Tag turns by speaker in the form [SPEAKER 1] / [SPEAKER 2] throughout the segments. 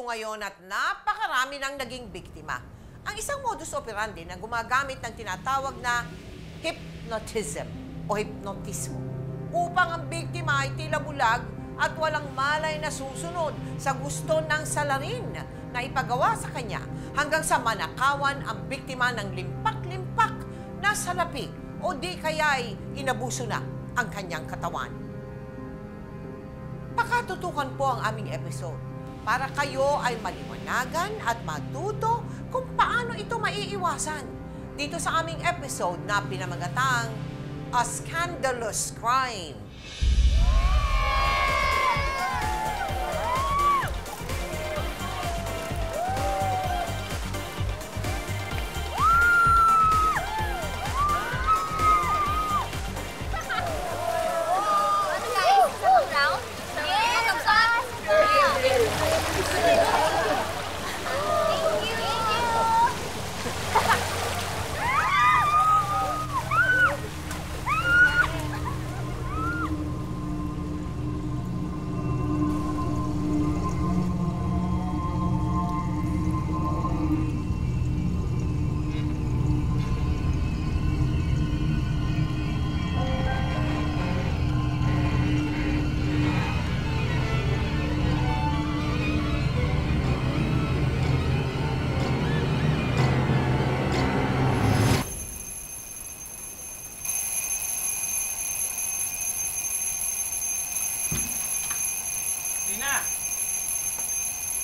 [SPEAKER 1] ngayon at napakarami ng naging biktima. Ang isang modus operandi na gumagamit ng tinatawag na hypnotism o hypnotismo upang ang biktima ay tila bulag at walang malay na susunod sa gusto ng salarin na ipagawa sa kanya hanggang sa manakawan ang biktima ng limpak-limpak na salapi o di kaya'y inabuso na ang kanyang katawan. Pakatutukan po ang aming episode para kayo ay maliwanagan at matuto kung paano ito maiiwasan dito sa aming episode na pinamagatang A Scandalous Crime.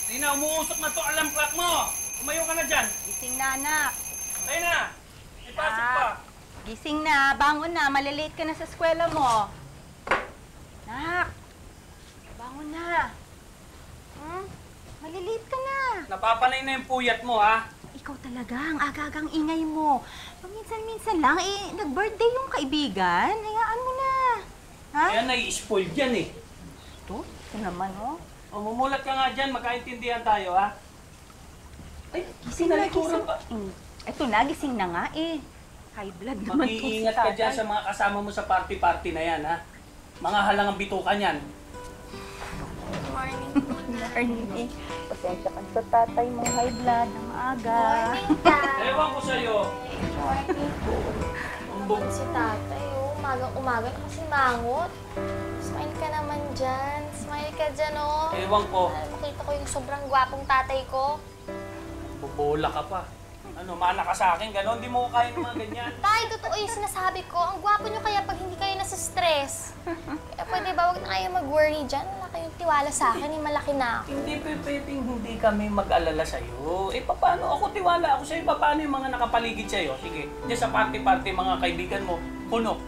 [SPEAKER 2] Rina, umuusok na to alarm clock mo. Umayo ka na dyan.
[SPEAKER 3] Gising na, anak.
[SPEAKER 2] Tayo na. Ipasok pa.
[SPEAKER 3] Gising na. Bangon na. Malilate ka na sa eskwela mo. Nak. Bangon na. Malilate ka na.
[SPEAKER 2] Napapanay na yung puyat mo, ha?
[SPEAKER 3] Ikaw talaga. Ang aga-agang ingay mo. Paminsan-minsan lang, nag-birthday yung kaibigan. Hayaan mo na. Ha?
[SPEAKER 2] Kaya nai-spoil dyan, eh.
[SPEAKER 3] Ito naman, oh.
[SPEAKER 2] O, mumulat ka nga dyan. Magkaintindihan tayo, ha? Ay,
[SPEAKER 3] Gising na,
[SPEAKER 2] nalikuran
[SPEAKER 3] gising.
[SPEAKER 2] pa.
[SPEAKER 3] Ito na, gising na nga, eh. High blood naman to si
[SPEAKER 2] Mag-iingat ka dyan sa mga kasama mo sa party-party na yan, ha? Mga halangang bitukan yan.
[SPEAKER 3] Good morning. Pasensya ka sa tatay mo, high blood, ng aga.
[SPEAKER 2] Ewan ko sa'yo.
[SPEAKER 4] Morning si tatay, oh. Umaga na kasi mangot. Smile ka naman dyan. Smile ka dyan, oh.
[SPEAKER 2] Ewan ko.
[SPEAKER 4] Makita ko yung sobrang gwapong tatay ko.
[SPEAKER 2] Bubola ka pa. Ano, mana ka sa akin, gano'n? Hindi mo ko kaya ng mga ganyan.
[SPEAKER 4] Tay, totoo yung sinasabi ko. Ang gwapo nyo kaya pag hindi kayo nasa stress. Kaya pwede ba, huwag na kayo mag-worry dyan. Wala kayong tiwala sa akin, malaki na ako.
[SPEAKER 2] Hindi pwedeng hindi kami mag-alala sa'yo. Eh, paano ako tiwala ako sa'yo? Paano yung mga nakapaligid sa'yo? Sige, dyan sa party-party, mga kaibigan mo, puno.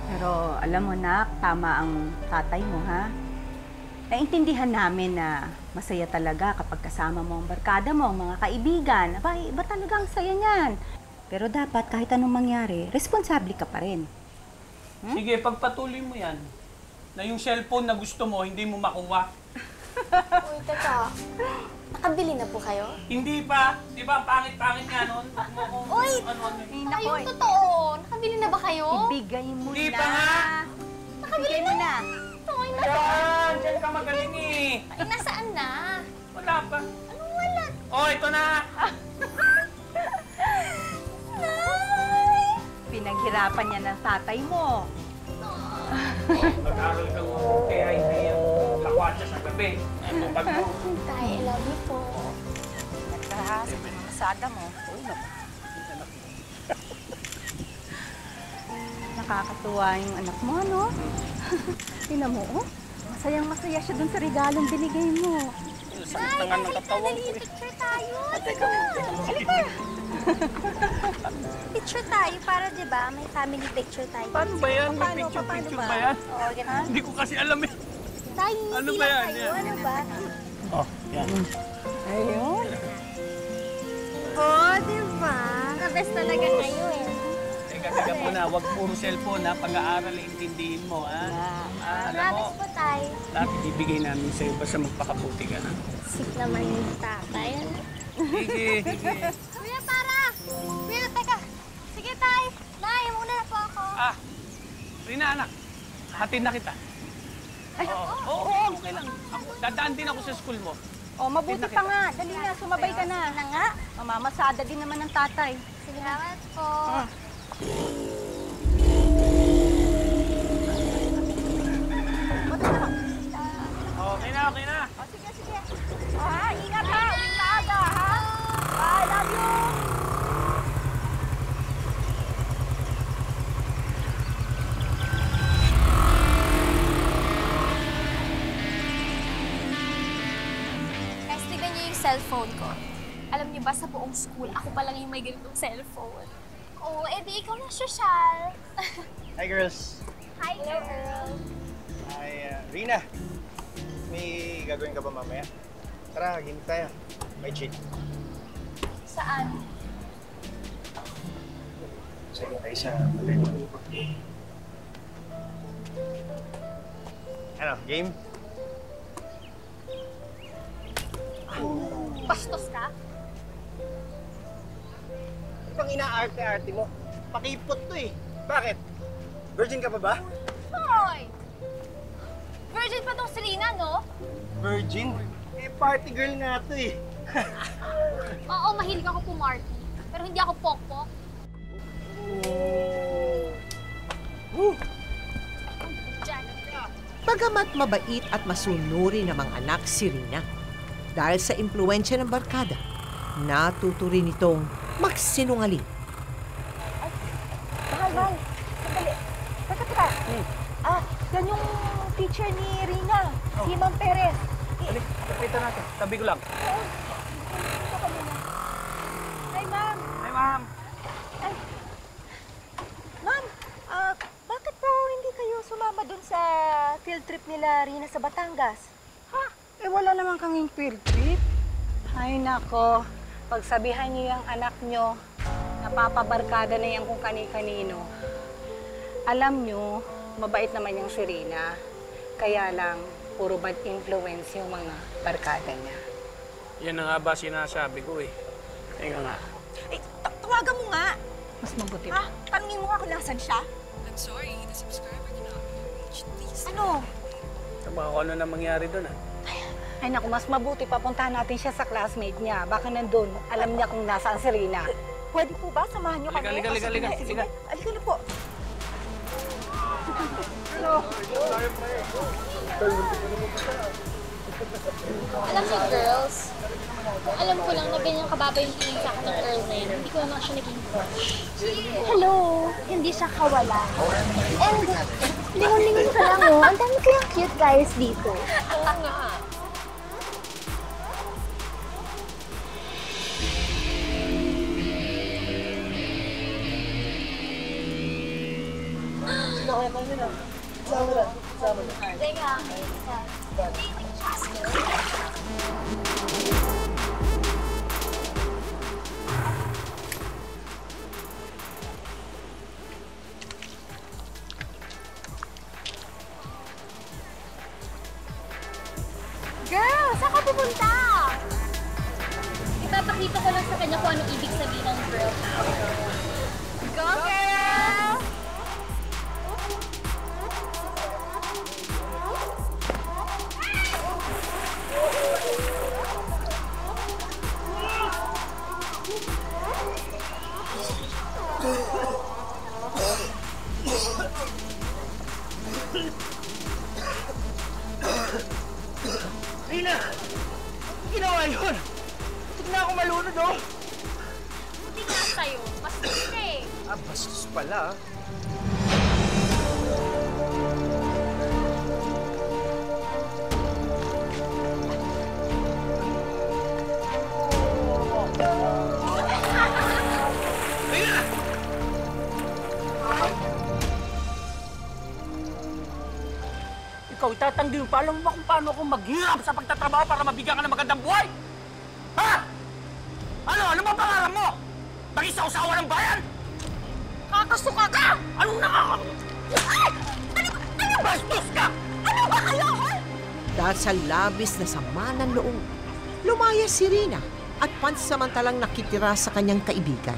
[SPEAKER 3] Pero alam mo, nak, tama ang tatay mo, ha? Naintindihan namin na masaya talaga kapag kasama mo ang barkada mo, ang mga kaibigan. Aba, iba talaga ang saya niyan. Pero dapat kahit anong mangyari, responsable ka pa rin.
[SPEAKER 2] Sige, pagpatuloy mo yan. Na yung cellphone na gusto mo, hindi mo makuha.
[SPEAKER 4] Uy, teka. Nakabili na po kayo?
[SPEAKER 2] Hindi pa. Di ba, pangit-pangit nga nun.
[SPEAKER 4] Uy! Ay, yung totoo. Nakabili na ba kayo?
[SPEAKER 3] Ibigay mo
[SPEAKER 2] Hindi
[SPEAKER 3] na.
[SPEAKER 2] pa nga.
[SPEAKER 3] Ibigay mo na.
[SPEAKER 4] Ay,
[SPEAKER 2] Yan! Diyan ka magaling eh.
[SPEAKER 4] Ay, nasaan na?
[SPEAKER 2] Wala pa.
[SPEAKER 4] Anong wala?
[SPEAKER 2] Oh, ito na.
[SPEAKER 4] Nay!
[SPEAKER 3] Pinaghirapan niya ng tatay mo.
[SPEAKER 2] Mag-aral ka mo. Kaya hindi yung lakwatsa sa gabi. Ano, pag mo.
[SPEAKER 4] Tay, I love you po.
[SPEAKER 3] Nagkahasa sa mga masada mo.
[SPEAKER 2] Oo naman.
[SPEAKER 3] Nakakatuwa yung anak mo, ano? Tingnan mo, oh. Masayang-masaya siya dun sa regalong binigay mo.
[SPEAKER 2] Sakit na nga ng katawan ko eh.
[SPEAKER 4] Picture tayo.
[SPEAKER 3] Halika!
[SPEAKER 4] Picture tayo para, di ba, may family picture tayo.
[SPEAKER 2] Paano ba yan? May
[SPEAKER 3] Paano
[SPEAKER 2] picture-picture
[SPEAKER 3] ba?
[SPEAKER 2] ba yan?
[SPEAKER 4] Oo, ganun.
[SPEAKER 2] Hindi ko kasi alam eh.
[SPEAKER 4] Tayo,
[SPEAKER 2] Ano
[SPEAKER 4] hindi
[SPEAKER 2] ba
[SPEAKER 4] lang
[SPEAKER 2] yan?
[SPEAKER 4] kayo.
[SPEAKER 2] Yan.
[SPEAKER 4] Ano ba?
[SPEAKER 2] Oh, yan.
[SPEAKER 3] Ayun.
[SPEAKER 4] Oh, di ba? Kabes talaga kayo eh.
[SPEAKER 2] Teka muna, wag puro cellphone ha. Pag-aaral, intindihin mo ha. Alam mo,
[SPEAKER 4] Promise po tayo.
[SPEAKER 2] lahat ibibigay namin sa'yo basta magpakabuti ka na.
[SPEAKER 4] Sweet naman yung tatay.
[SPEAKER 2] Sige, sige.
[SPEAKER 4] Kuya, para! Kuya, teka. Sige, tay. Nay, muna na po ako.
[SPEAKER 2] Ah, Rina anak, hatid na kita.
[SPEAKER 3] Ay,
[SPEAKER 2] Oo, okay lang. Dadaan din ako sa school mo.
[SPEAKER 3] O, mabuti pa nga. Dali na, sumabay ka na.
[SPEAKER 4] Na nga.
[SPEAKER 3] Mamamasada din naman ng tatay.
[SPEAKER 4] Salamat po.
[SPEAKER 2] Okay na, okay na.
[SPEAKER 3] O, sige, sige. O, ha, ingat ha. Uwing maaga, ha? Bye, love you.
[SPEAKER 4] Guys, tignan niyo yung cellphone ko. Alam niyo ba, sa buong school, ako pa lang yung may ganitong cellphone. Oo, edi ikaw na, Shoshal.
[SPEAKER 5] Hi, girls.
[SPEAKER 4] Hi, girl.
[SPEAKER 5] Hi, Rina. May gagawin ka ba mamaya? Tara, ginip tayo. May treat.
[SPEAKER 4] Saan?
[SPEAKER 5] Sige tayo sa hotel. Ano, game?
[SPEAKER 4] Bastos ka?
[SPEAKER 5] Ano bang inaarte-arte mo? Pakipot to eh. Bakit? Virgin ka pa ba?
[SPEAKER 4] Hoy! Virgin pa tong Serena, no?
[SPEAKER 5] Virgin? Eh, party girl nga to eh.
[SPEAKER 4] Oo, mahilig ako pumarty. Pero hindi ako pokpok. Diyan.
[SPEAKER 1] Bagamat mabait at masunuri namang anak si Rina, dahil sa impluensya ng barkada, natuto rin itong magsinungaling.
[SPEAKER 3] Mahal. Sandali. Teka. Yan yung teacher ni Rina, si Ma'am Perez.
[SPEAKER 2] Dali, kapitan natin. Tabi ko lang.
[SPEAKER 3] Hi, Ma'am.
[SPEAKER 2] Hi, ma'am.
[SPEAKER 3] Ma'am, bakit po hindi kayo sumama dun sa field trip nila Rina sa Batangas?
[SPEAKER 6] Eh, wala naman kaming field trip. Ay, nako. Pagsabihan niyo yung anak niyo, napapabarkada na yan kung kani-kanino. Alam niyo, mabait naman yung si Rina. Kaya lang, puro bad influence yung mga barkada niya.
[SPEAKER 2] Yan na nga ba sinasabi ko eh. Teka nga.
[SPEAKER 3] Eh, tawagan mo nga.
[SPEAKER 6] Mas mabuti
[SPEAKER 3] Ha? Tanungin mo nga kung nasan siya. Ano?
[SPEAKER 2] Baka kung ano na mangyari doon ah.
[SPEAKER 6] Ay, naku, mas mabuti papuntahan natin siya sa classmate niya. Baka nandun, alam niya kung nasaan si Rina.
[SPEAKER 3] Pwede po ba? Samahan niyo kami?
[SPEAKER 2] Halika.
[SPEAKER 3] Sige, halika na po.
[SPEAKER 4] Alam niyo, girls, alam ko lang na ganyan kababa yung tingin sa akin ng girl na yan. Hindi ko naman siya naging crush. Hello! Hindi siya kawala. And, lingon-lingon ka lang, oh. Ang dami kayang cute guys dito. Oo nga. Teka. Girl, saan ka pupunta? Ipapakita ko lang sa kanya kung ano ibig sabihin ng girl power. Go, girl!
[SPEAKER 5] Rina! Ginawa yun! Tignan ako malunod oh!
[SPEAKER 4] Buti nga sa'yo. Mas gusto eh.
[SPEAKER 5] Bastos pala.
[SPEAKER 2] Ikaw, itatanggi mo pa. Alam mo ba kung paano ako maghirap sa pagtatrabaho para mabigyan ka ng magandang buhay? Ha? Ano ba pangalan mo? Mag-isaw-sawa ng bayan? Kakasuka ka! Anong Ay! Ano bastos ka? Ano ba kayo?
[SPEAKER 1] Dahil sa labis na sama ng loob, lumaya si Rina at pansamantalang nakitira sa kanyang kaibigan.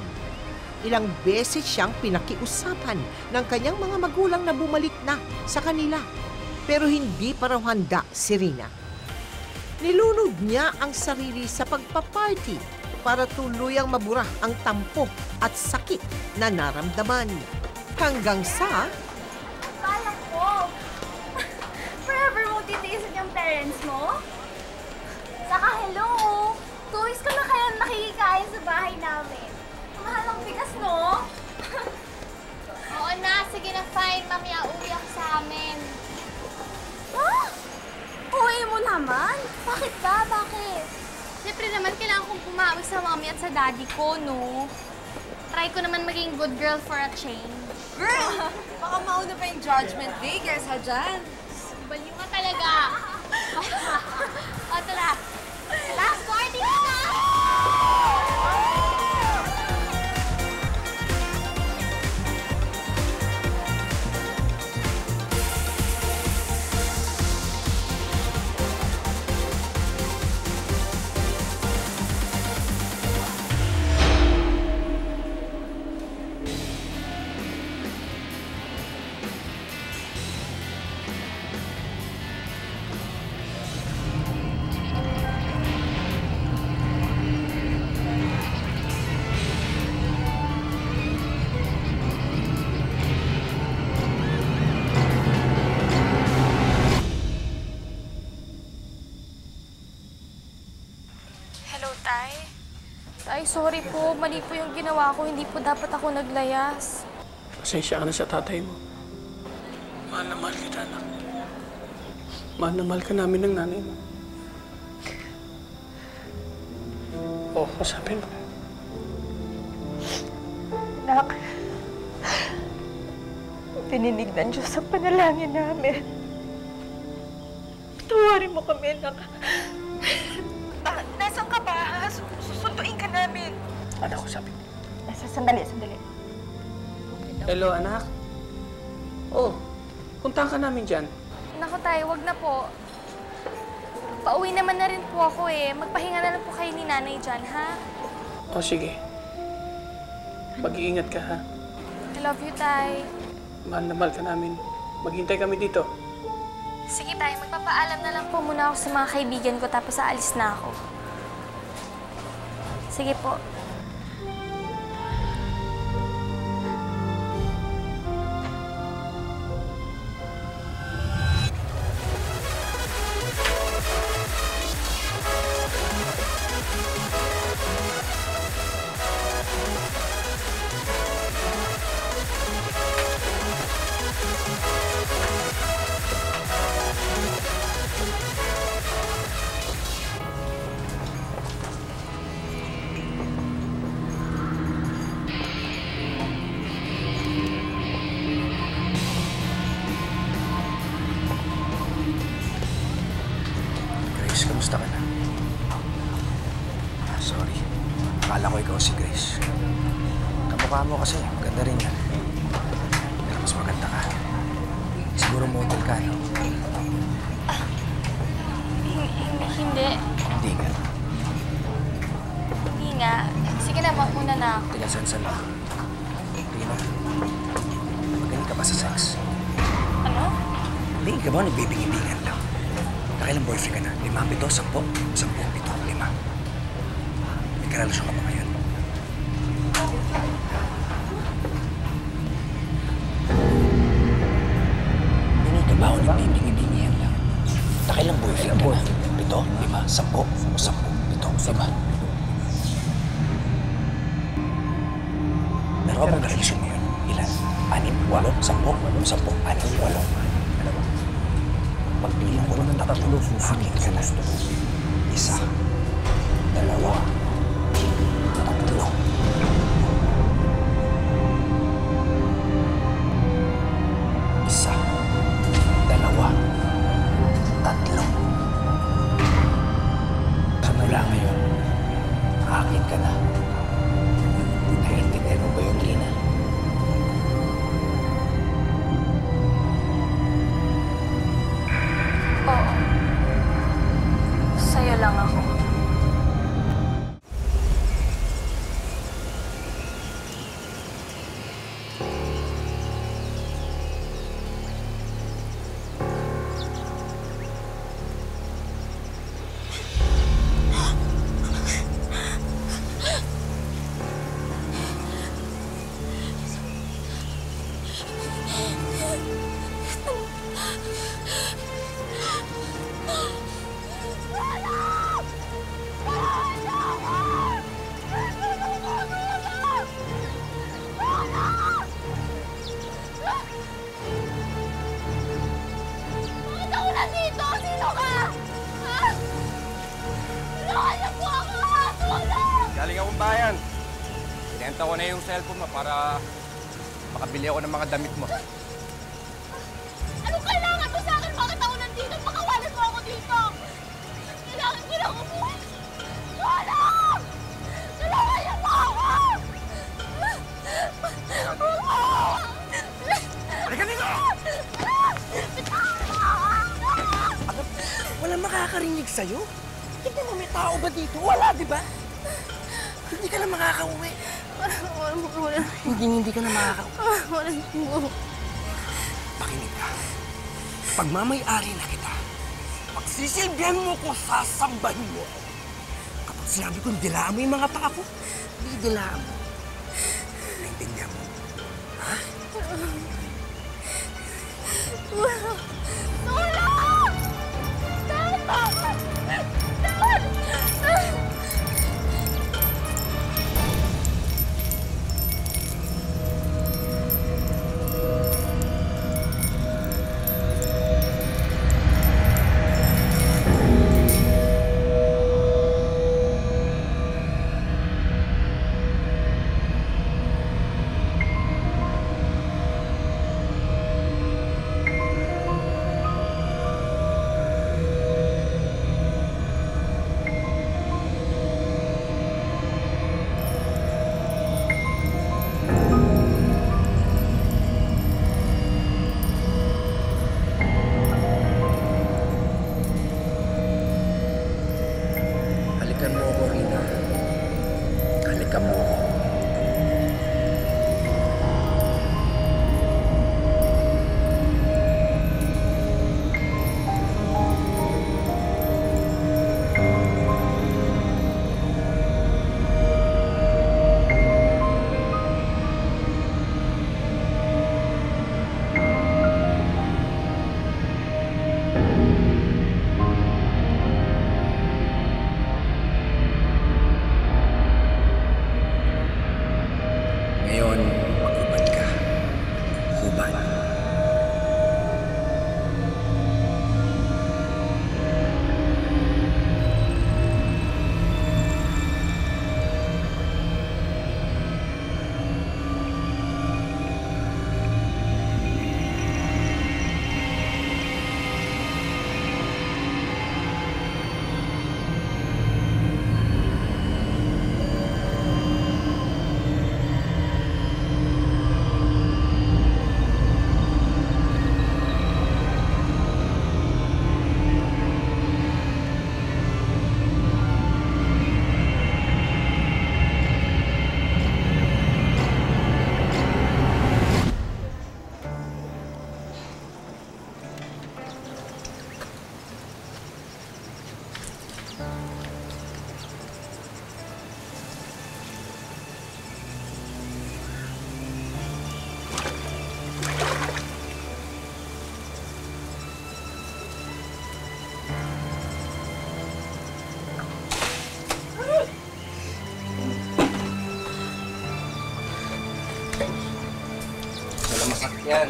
[SPEAKER 1] Ilang beses siyang pinakiusapan ng kanyang mga magulang na bumalik na sa kanila. Pero hindi pa raw handa si Rina. Nilunod niya ang sarili sa pagpaparty para tuluyang mabura ang tampo at sakit na naramdaman. Hanggang sa
[SPEAKER 4] Kala ko, forever mo titiisin yung parents mo? Saka hello, 2 weeks ko na kaya nakikikain sa bahay namin. Ang mahal ang bigas, no? Oo na, sige na fine. Mamaya uwi ako sa amin. Ah? Uwi mo naman? Bakit ba? Bakit? Siyempre naman, kailangan kong pumawi sa mommy at sa daddy ko, no? Try ko naman maging good girl for a change.
[SPEAKER 7] Girl! Baka mauna pa yung judgment day kaysa dyan.
[SPEAKER 4] Baliw ka talaga. O, tara. Last party na na!
[SPEAKER 8] Hello, Tay. Tay, sorry po. Mali po yung ginawa ko. Hindi po dapat ako naglayas.
[SPEAKER 2] Pasensya ka na sa tatay mo. Mahal na mahal kita, anak. Mahal na mahal ka namin ng nanay mo. Oo, kasabi mo.
[SPEAKER 8] Anak, tininig ng Diyos ang panalangin namin. Tawarin mo kami, anak. Nasaan ka ba? Susunduin ka namin.
[SPEAKER 2] Anak ko, sabi mo.
[SPEAKER 8] Sandali.
[SPEAKER 2] Hello, anak. Oh, puntahan ka namin dyan.
[SPEAKER 8] Naku, Tay, wag na po. Pauwi naman na rin po ako eh. Magpahinga na lang po kayo ni Nanay dyan, ha?
[SPEAKER 2] O, sige. Mag-iingat ka, ha?
[SPEAKER 8] I love you, Tay.
[SPEAKER 2] Mahal na mahal ka namin. Maghintay kami dito.
[SPEAKER 8] Sige, Tay. Magpapaalam na lang po muna ako sa mga kaibigan ko tapos aalis na ako. Sige po.
[SPEAKER 9] Grace, kamusta ka na? Sorry. Akala ko ikaw si Grace. Kamukha mo kasi, maganda rin yan. Pero mas maganda ka. Siguro model ka, no?
[SPEAKER 8] Hindi.
[SPEAKER 9] Hindi ka.
[SPEAKER 8] Hindi nga. Sige na, mauna na ako.
[SPEAKER 9] Tinasansan lang. Rina, magaling ka ba sa sex?
[SPEAKER 8] Ano?
[SPEAKER 9] Hindi ka ba nagbibingi-bingan lang? Nakailang boyfriend ka na? 5, 7, 10, 10, 7, 5. May karelasyon ka ba ngayon? Hindi ka ba o nagbibingi-bingihan lang? Nakailang boyfriend ka na? 7, 5, 10, o 10, 7, 5. Meron ka bang karelasyon ngayon? Ilan? 6, 8, 10, 10, 6, 8, 8. Pagbilang ko ng 3, akin ka na. 1, 2, 3, 4. 1, 2, 3. Simula ngayon, akin ka na. Naiintindihan mo ba yun, Rina?
[SPEAKER 8] Oo. Sa'yo lang ako.
[SPEAKER 9] Binenta ko na yung cellphone mo para makabili ako ng mga damit mo.
[SPEAKER 4] Anong kailangan mo sa akin? Bakit ako nandito? Pakawalan mo ako dito! Kailangan ko lang umuwi! Tulong! Tulungan mo ako!
[SPEAKER 9] Halika dito! Walang makakarinig sa'yo? Tignan mo, may tao ba dito? Wala, di ba? Hindi ka na makakauwi. Hindi ka na makakauwi. Pakinig ka. Pagmamay-ari na kita. Pagsisilbihan mo ko, sasambahin mo ako. Kapag sinabi kong dilaan mo yung mga paa ko, hindi dilaan mo. Naintindihan mo? Ha?
[SPEAKER 4] Tulong! Dad! Dad!
[SPEAKER 9] Halikan mo ako, Rina. Halikan mo ako. Ngayon, maghubad ka. Hubad. Wala masakyan.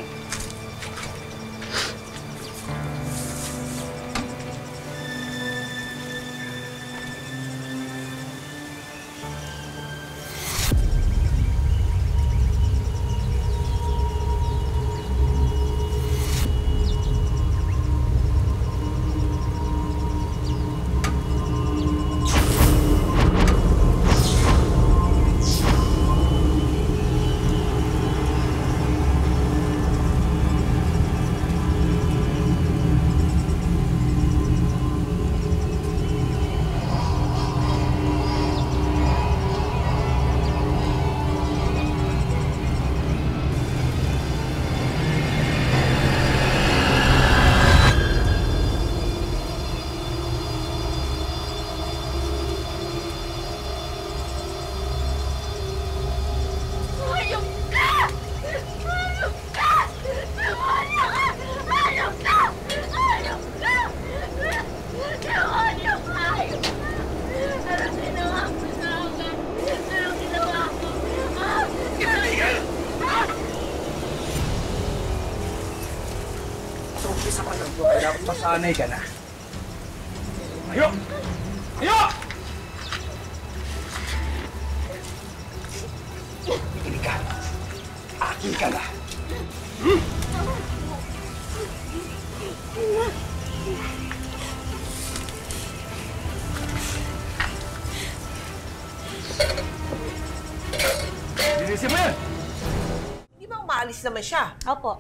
[SPEAKER 9] Umpisa pa lang ito, kaya dapat masanay ka na. Ayo! Ayo! Makinig ka. Akin ka na. Linisin mo yan!
[SPEAKER 1] Di ba umaalis naman siya?
[SPEAKER 6] Opo.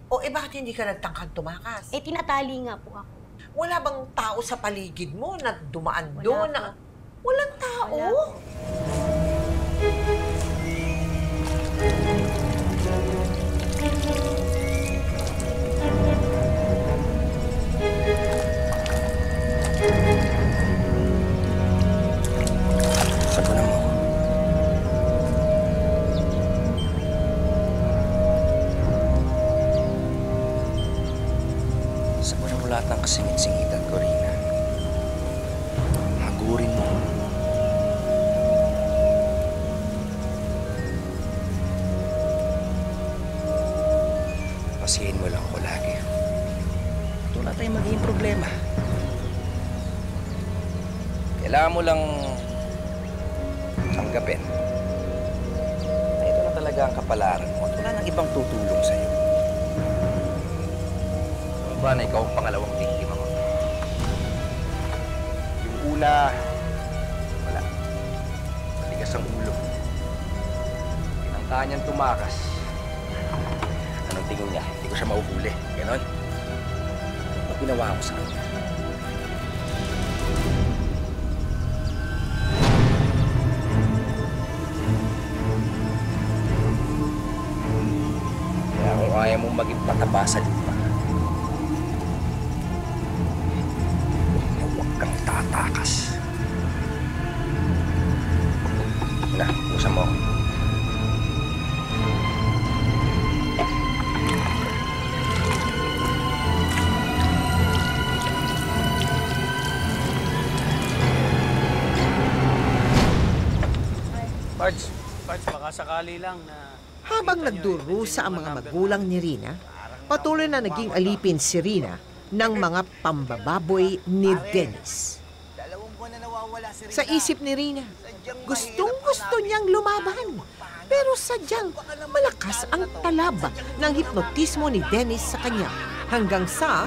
[SPEAKER 1] O bakit hindi ka nagtangkang tumakas?
[SPEAKER 6] Tinatali nga po ako.
[SPEAKER 1] Wala bang tao sa paligid mo na dumaan
[SPEAKER 6] Wala
[SPEAKER 1] doon?
[SPEAKER 6] po.
[SPEAKER 1] Walang tao?
[SPEAKER 6] Wala po.
[SPEAKER 9] Sagunan mo. Sagunan mo lahat ng kasingit-singitan ko, Rina. Hagurin mo. Pasihin mo lang ako lagi. Wala tayong magiging problema. Kailangan mo lang tanggapin na ito na talaga ang kapalaran mo at wala nang ibang tutulong sa'yo. Ano ba na ikaw ang pangalawang biktima mo? Yung una, wala. Matigas ang ulo. Pinangka niyang tumakas. Anong tingin niya? Hindi ko siya mauhuli. Ganon? Ano ginawa ko sa kanya? Kaya kung ayaw mong maging pataba sa lupa, huwag kang tatakas. Na, usan mo.
[SPEAKER 2] Pards, baka sakali lang na...
[SPEAKER 1] Habang nagdurusa ang mga magulang ni Rina, patuloy na naging alipin si Rina ng mga pambababoy ni Dennis. Sa isip ni Rina, gustong-gusto niyang lumaban. Pero sadyang malakas ang talaba ng hipnotismo ni Dennis sa kanya. Hanggang sa...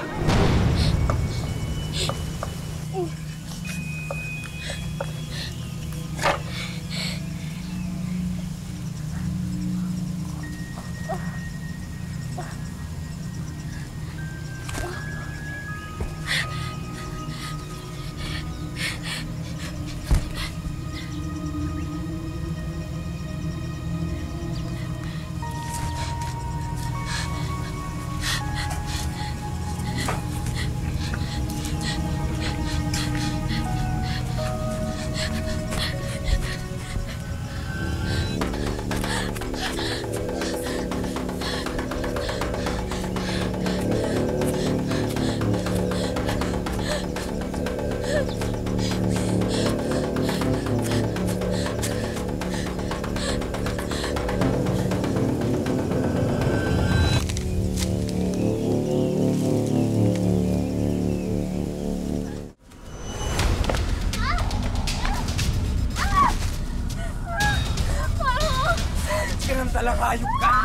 [SPEAKER 9] Sinamtalang hayop ka!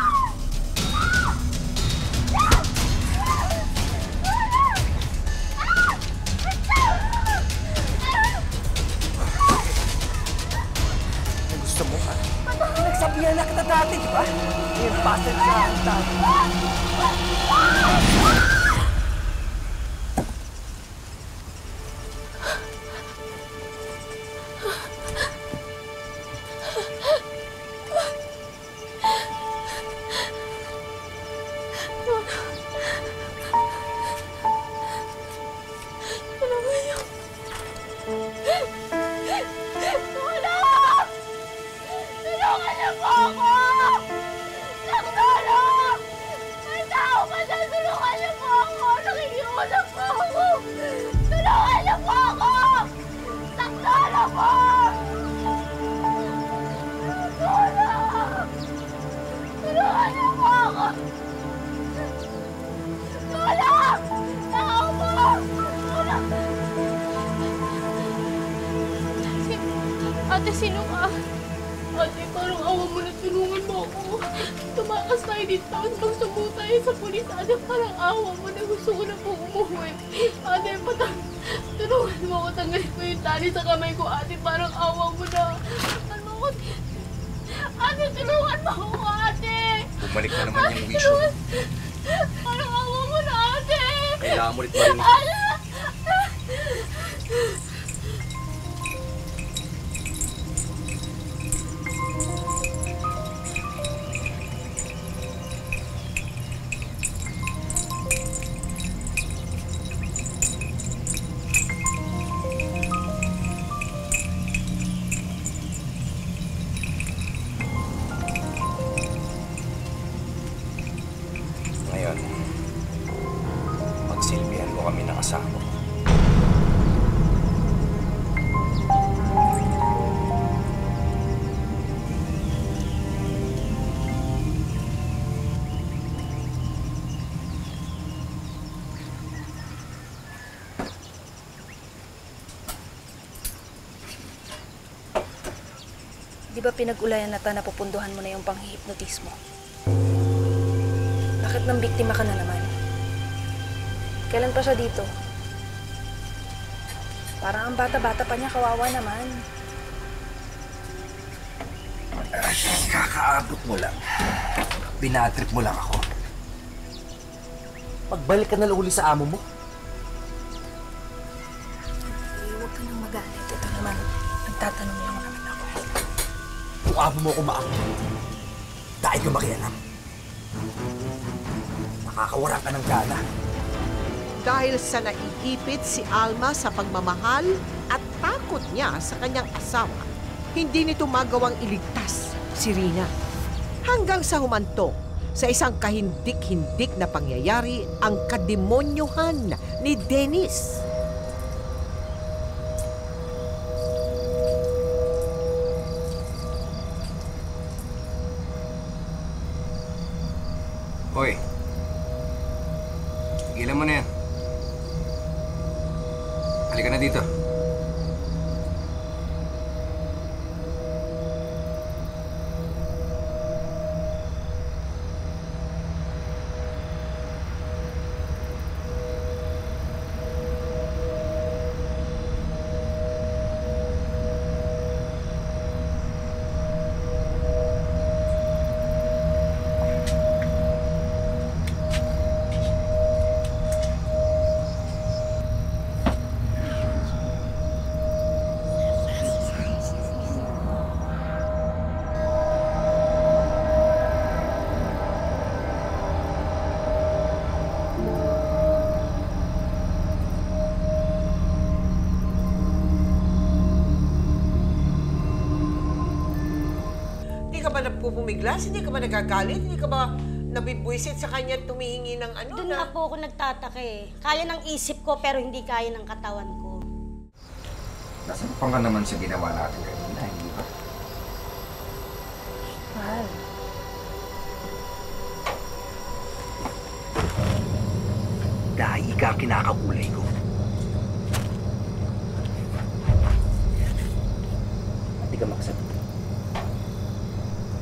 [SPEAKER 9] Ang gusto mo ka? Pinagsabihan na kita dati, di ba? Yung bastard ka ang dati.
[SPEAKER 8] Ate, sino ka? Ate ko, Parang awa mo na, tulungan mo ako. Tumakas tayo dito, tapos magsubo tayo sa pulis. Ate, parang awa mo na, gusto ko na po umuwi. Ate, tulungan mo ako, tanggalin ko yung tali sa kamay ko. Ate, parang awa mo na. Ano ko? Ate, tulungan mo ako, ate!
[SPEAKER 9] Bumalik na naman yung wisyo.
[SPEAKER 8] Parang awa mo na, ate!
[SPEAKER 9] Kailangan mo ulit marinig. Ngayon, magsilbihan mo kami ng asawa ko.
[SPEAKER 10] Di ba pinag-ulayan na na pupunduhan mo na yung panghihipnotismo? Bakit nang biktima ka na naman? Kailan pa siya dito? Parang ang bata-bata pa niya, kawawa naman.
[SPEAKER 9] Ay, kakaabot mo lang. Binatrip mo lang ako. Pagbalik ka na uli sa amo mo.
[SPEAKER 10] Huwag ka nang magalit. Ito naman, nagtatanong lang naman ako.
[SPEAKER 9] Kung amo mo ako maako, dahil ka makialam. Nakakawara ka ng gana.
[SPEAKER 1] Dahil sa naiipit si Alma sa pagmamahal at takot niya sa kanyang asawa, hindi nito magawang iligtas si Rina. Hanggang sa humantong sa isang kahindik-hindik na pangyayari ang kademonyohan ni Dennis.
[SPEAKER 9] Hoy, tigilan mo na yan. Halika na dito.
[SPEAKER 1] Hindi ka ba napupumiglas? Hindi ka ba nagagalit? Hindi ka ba nabibwisit sa kanya tumihingi ng ano?
[SPEAKER 11] Doon nga po ako nagtataka eh. Kaya ng isip ko pero hindi kaya ng katawan ko.
[SPEAKER 9] Nasampang ka naman sa ginawa natin kanina, hindi ba?
[SPEAKER 10] Mahal.
[SPEAKER 9] Dahil ka kinakakulay ko. Hindi ka makasagot.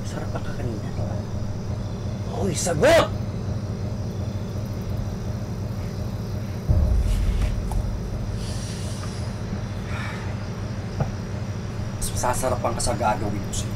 [SPEAKER 9] Sarapan ka kanina, di ba? Hoy, sagot! Mas masasarapan ka sa gagawin mo sa'yo.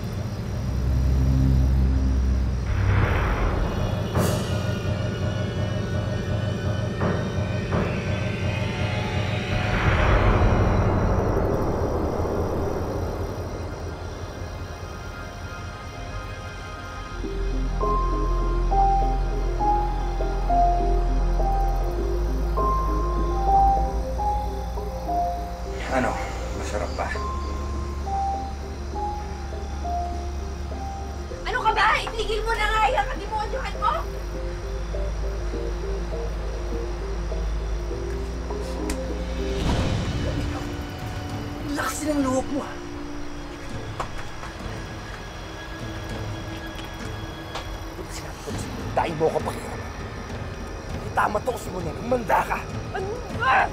[SPEAKER 9] Ano? Masarap ba?
[SPEAKER 8] Ano ka ba? Itigil mo na nga yung kademonyohan mo!
[SPEAKER 9] Lakas ng loob mo, ha? Buti sinabi ko na sa'yo, dahil mo ako pakiraman. Tama to kasi mo na, umanda ka. Ano ba?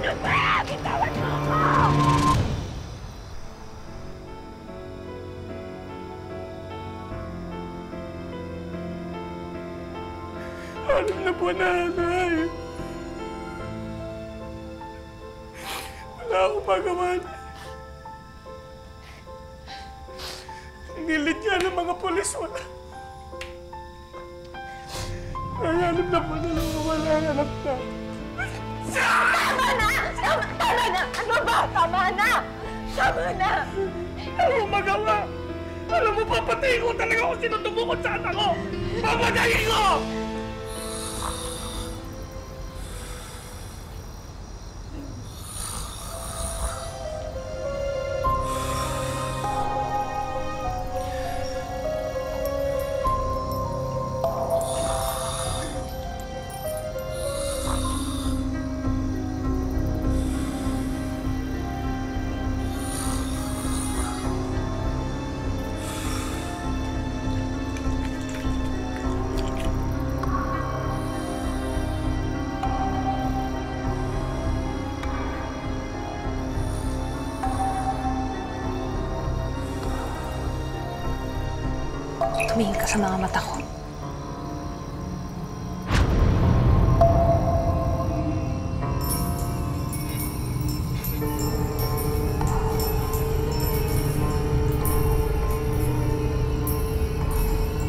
[SPEAKER 9] Ano ba? Bitawan mo ako! Alam na po, nanay. Wala akong magawa. Nilid niya ng mga pulis. Wala. Ay, alam na po na wala ang anak na.
[SPEAKER 10] Tama na! Tama na! Ano ba? Tama na! Tama na!
[SPEAKER 9] Ano mo magawa? Alam mo, papatayin ko talaga kung sino tumukod sa anak ko! Papatayin ko!
[SPEAKER 10] Tumingin ka sa mga mata ko.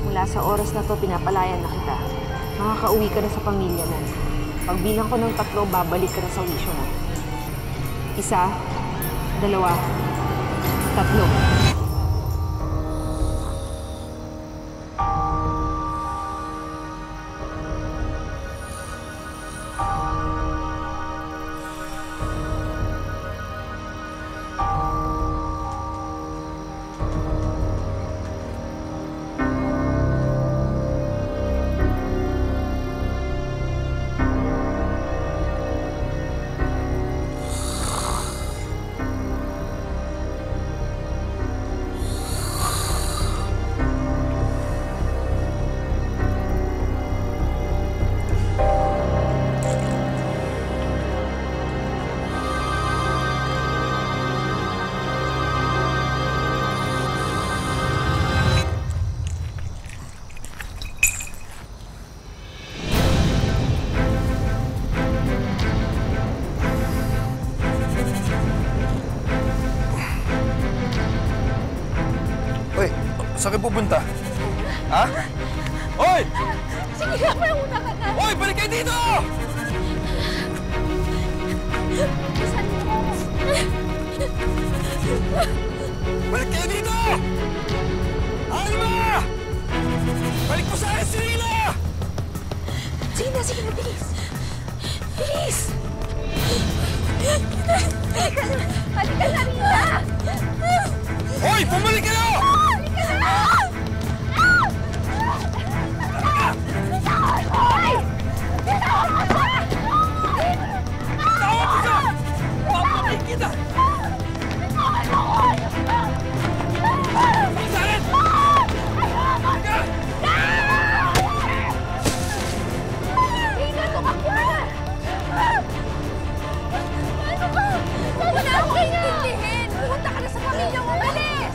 [SPEAKER 12] Mula sa oras na to, pinapalayan na kita. Makakauwi ka na sa pamilya mo. Pagbilang ko ng 3, babalik ka na sa wisyo mo. 1, 2, 3.
[SPEAKER 13] Saan kayo pupunta? Ha? Hoy!
[SPEAKER 10] Sige nga, may una ka na.
[SPEAKER 13] Hoy! Balik kayo dito! Balik kayo dito! Alma! Balik mo sa akin, Serena!
[SPEAKER 10] Sige na, bilis! Bilis! Halika na, Rina!
[SPEAKER 13] Hoy! Bumalik kayo!
[SPEAKER 9] Kita!
[SPEAKER 10] Rina, tumakbo na! Ano ka? Huwag na ako intindihin! Pumunta ka na sa pamilya mo, bilis!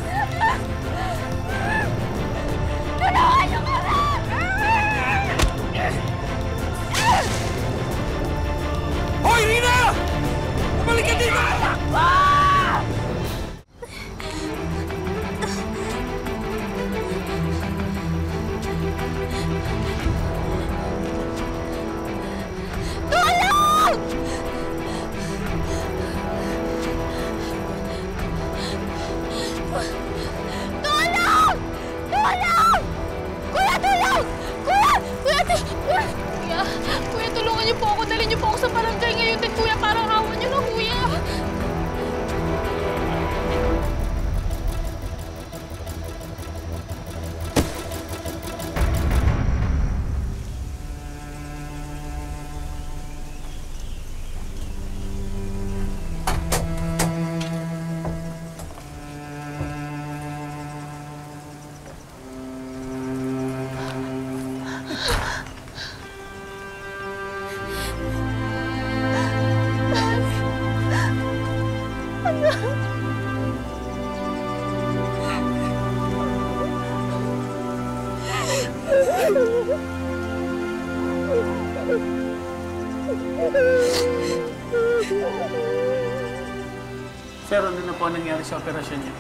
[SPEAKER 2] Sir, ano na po ang nangyari sa operasyon niya?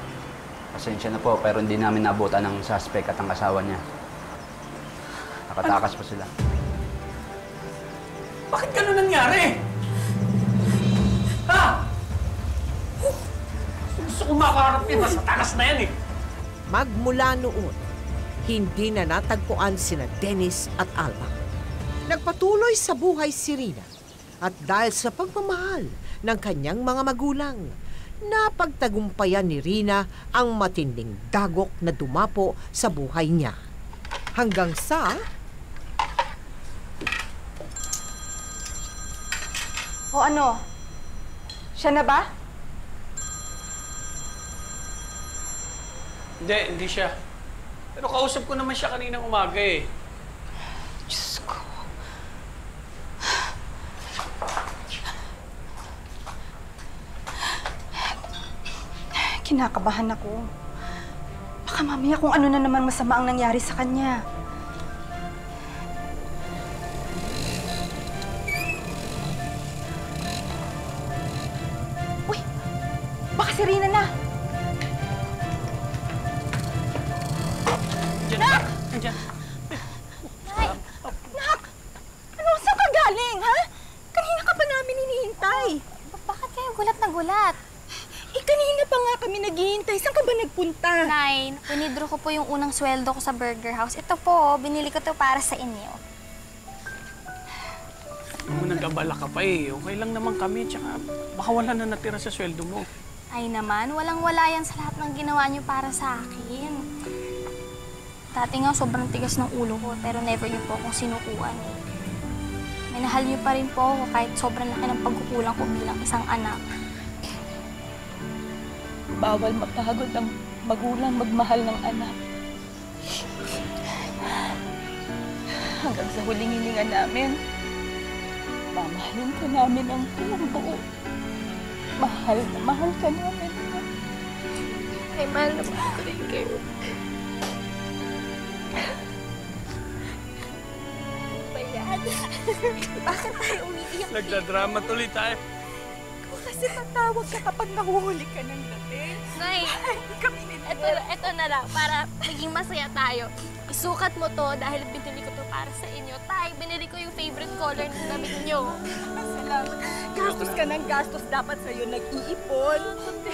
[SPEAKER 14] Pasensya na po, pero hindi namin nabutan ng suspect at ang asawa niya. Nakatakas pa sila.
[SPEAKER 2] Bakit gano'n nangyari? Ha? Gusto ko makaharap yun. Sa takas na yan eh.
[SPEAKER 1] Magmula noon, hindi na natagpuan sina Dennis at Alma. Nagpatuloy sa buhay si Rina at dahil sa pagmamahal ng kanyang mga magulang, napagtagumpayan ni Rina ang matinding dagok na dumapo sa buhay niya. Hanggang sa...
[SPEAKER 3] O ano? Siya na ba?
[SPEAKER 2] Hindi siya. Pero kausap ko naman siya kaninang umaga eh.
[SPEAKER 3] Diyos ko. Kinakabahan ako. Baka mamaya kung ano na naman masama ang nangyari sa kanya. Uy! Baka si Rina na! Nak!
[SPEAKER 2] Nandiyan.
[SPEAKER 3] Nak! Ano? Saan ka galing, ha? Kanina ka pa namin hinihintay.
[SPEAKER 4] Bakit kayo gulat na gulat?
[SPEAKER 3] Kanina pa nga kami naghihintay. Saan ka ba nagpunta?
[SPEAKER 4] Nay, winidro ko po yung unang sweldo ko sa Burger House. Ito po, binili ko to para sa inyo.
[SPEAKER 2] Nag-abala ka pa eh. Okay lang naman kami. Tsaka baka wala na natira sa sweldo mo.
[SPEAKER 4] Ay naman, walang-wala yan sa lahat ng ginawa niyo para sa akin. Dati nga sobrang tigas ng ulo ko, pero never niyo po akong sinukuan. Minahal niyo pa rin po ako kahit sobrang laki ng pagkukulang ko bilang isang anak.
[SPEAKER 3] Bawal mapagod ang magulang magmahal ng anak. Hanggang sa huling hininga namin, mamahalin ka namin ang buong buo. Mahal na mahal ka namin.
[SPEAKER 8] Ay, mahal na mahal ko rin kayo.
[SPEAKER 4] Bayan. Bakit tayo umiiyak?
[SPEAKER 2] Nagdadrama tuloy tayo.
[SPEAKER 3] Kasi tatawag ka kapag nahuhuli ka ng dating.
[SPEAKER 4] Nay, ito na lang, para maging masaya tayo. Isukat mo to dahil binili ko to para sa inyo. Tay, binili ko yung favorite color ng damit nyo.
[SPEAKER 3] Salamat. Gastos ka ng gastos. Dapat sa'yo nag-iipon.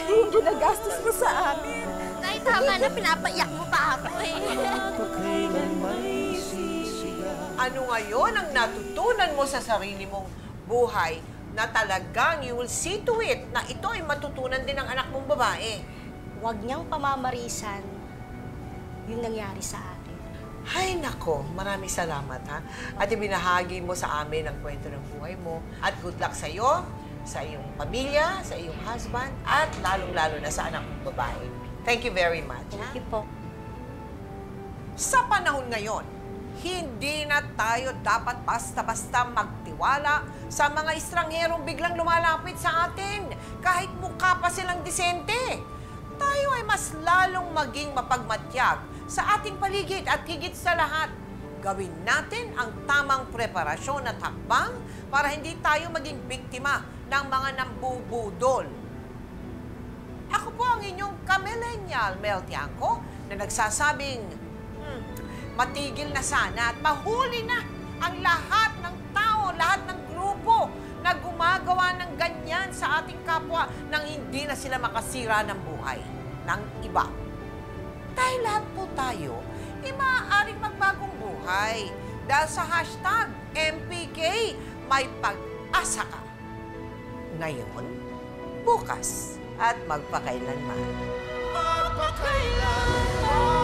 [SPEAKER 3] Yung ginagastos mo sa amin.
[SPEAKER 4] Nay, tama na, pinapaiyak mo pa ako eh.
[SPEAKER 1] Ano ngayon ang natutunan mo sa sarili mong buhay na talagang you will see to it na ito ay matutunan din ng anak mong babae?
[SPEAKER 11] Huwag niyang pamamarisan yung nangyari sa atin.
[SPEAKER 1] Ay nako, maraming salamat ha. At ibinahagi mo sa amin ang kwento ng buhay mo. At good luck sa'yo, sa iyong pamilya, sa iyong husband, at lalong-lalo na sa anak mong babae. Thank you very much.
[SPEAKER 11] Thank you po.
[SPEAKER 1] Sa panahon ngayon, hindi na tayo dapat basta-basta magtiwala sa mga estrangherong biglang lumalapit sa atin, kahit mukha pa silang disente. Tayo ay mas lalong maging mapagmatyag sa ating paligid at higit sa lahat, gawin natin ang tamang preparasyon at hakbang para hindi tayo maging biktima ng mga nambubudol. Ako po ang inyong ka-millennial Mel Tiangco na nagsasabing, matigil na sana at mahuli na ang lahat ng tao, lahat ng grupo na gumagawa ng ganyan sa ating kapwa nang hindi na sila makasira ng buhay ng iba. Dahil lahat po tayo, maaaring magbagong buhay. Dahil sa hashtag MPK, may pag-asa ka. Ngayon, bukas, at magpakailanman. Magpakailanman.